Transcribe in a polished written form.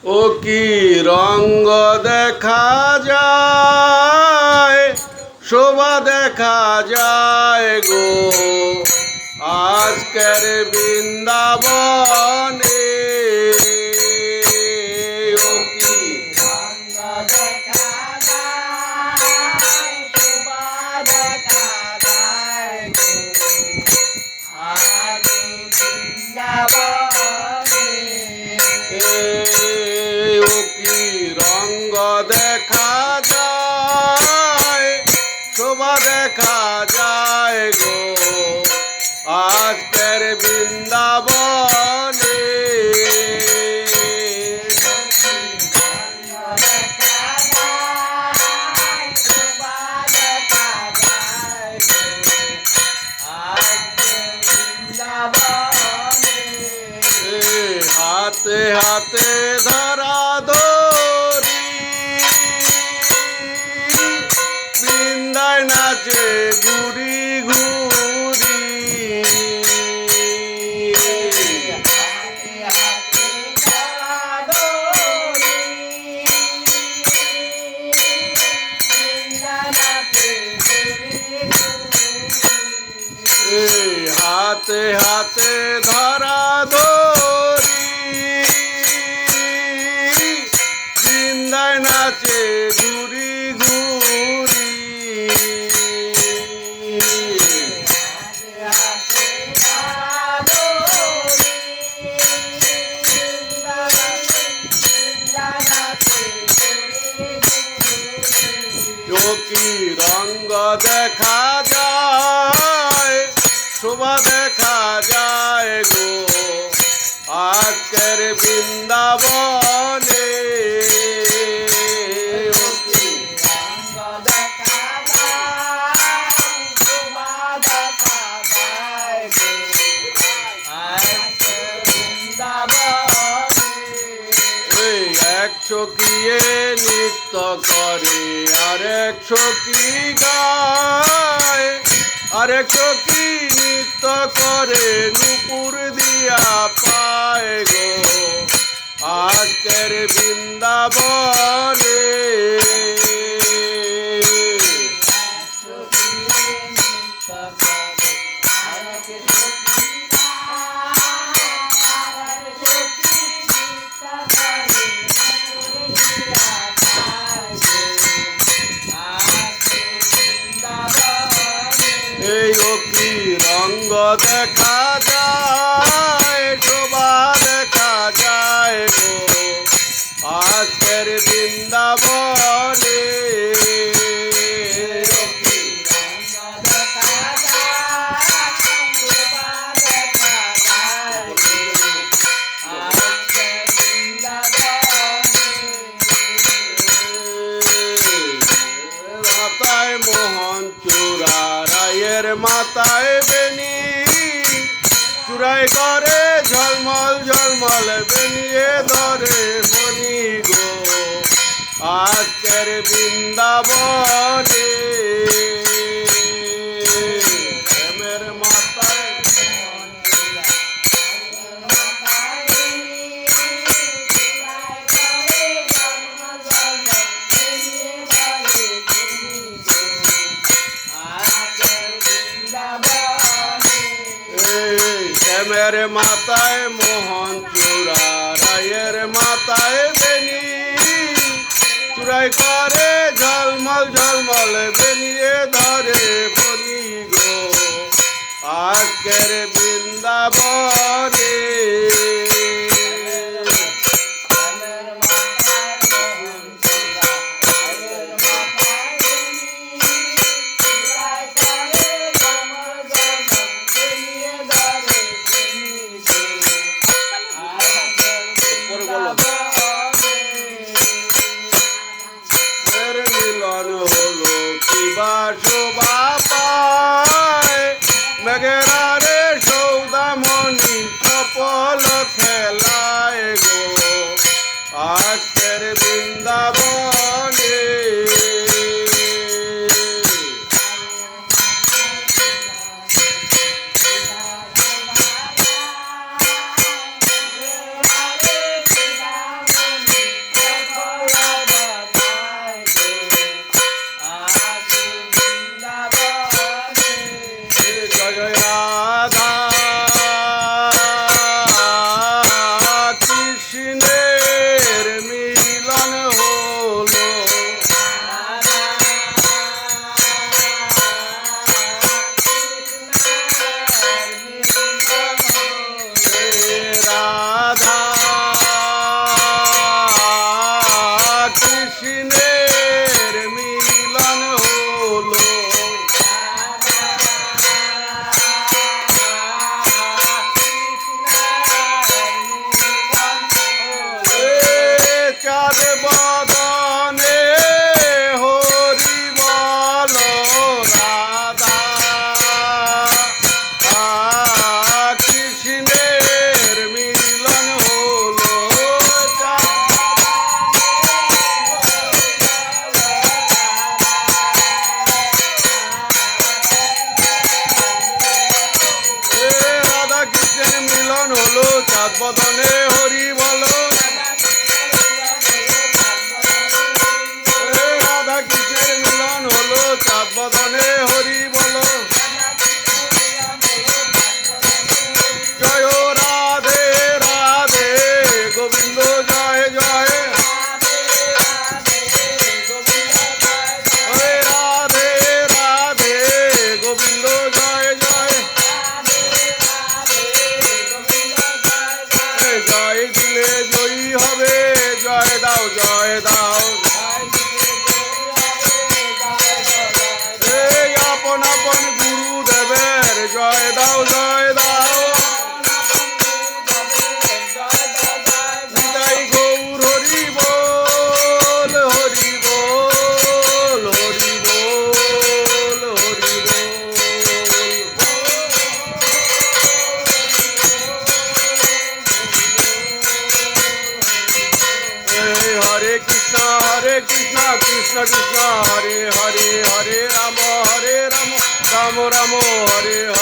ও কি রঙ্গ দেখা যায়, শোভা দেখা যায় গো আজকের বৃন্দাবনে। ও কি রঙ্গ দেখা যায়, শোভা দেখা যায় গো আজ বৃন্দাবনে। ও কি রঙ্গ দেখা যায়, শোভা দেখা যায় গো আজকের বৃন্দাবনে। হাতে হাতে ধরা ধরি বৃন্দায় নাচে ঘুরি ঘুরি। হাতে হাতে ধরা ধরি বৃন্দায় নাচে ঘুরি ঘুরি। ও কি রঙ্গ দেখা যায়, শোভা দেখা যায় গো আজকের বৃন্দাবনে। ও কি রঙ্গ দেখা যায়, শোভা দেখা যায় গো আজ বৃন্দাবনে। এই এক চকিয়ে নৃত্য করে আরেক চকি গায়, আরেক চকি নৃত্য করে নুপুর দিয়া পায় গো আজকের বৃন্দাবনে। এই ও কি রঙ্গ দেখা যায়, শোভা দেখা যায় গো আজকের বৃন্দাবনে। ও কি মাথায় মোহন চূড়া, রায়ের মাথায় বেনি চূড়াই করে ঝলমল ঝলমল বেনিয়ে ধরে বনি গো আজকের বৃন্দাবনে। প্রেমের মাথায় শ্যামের মাথায় মোহন চূড়া, রায়ের মাথায় বেনি চূড়াই করে ঝলমল ঝলমল বেনিয়ে ধরে বনি গো আজকের বৃন্দাবনে। মিলন হলো কিবা শোভা পায়, মেঘেরারে সৌদামণি সফল খেলায় গো আজকের বৃন্দাবনে। রাধে বদনে হরি বল রাধা কৃষ্ণের মিলন হলো রাধা কৃষ্ণের মিলন হলো চাঁদ বদনে হরি বলো রাধা কৃষ্ণের মিলন হলো চাঁদ বদনে হরি বলো জয় রাধে রাধে গোবিন্দ জয় জয় হরে রাধে রাধে গোবিন্দ জয় জয় জয় দিলে জয়ী হবে জয় দাও জয় দাও এই আপন আপন গুরুদেবের জয় দাও জয় দাও নিতাই গৌর হরি বল হরি বল হরি বল হরি বল হরে কৃষ্ণ কৃষ্ণ কৃষ্ণ হরে হরে হরে রাম রাম রাম হরে হরে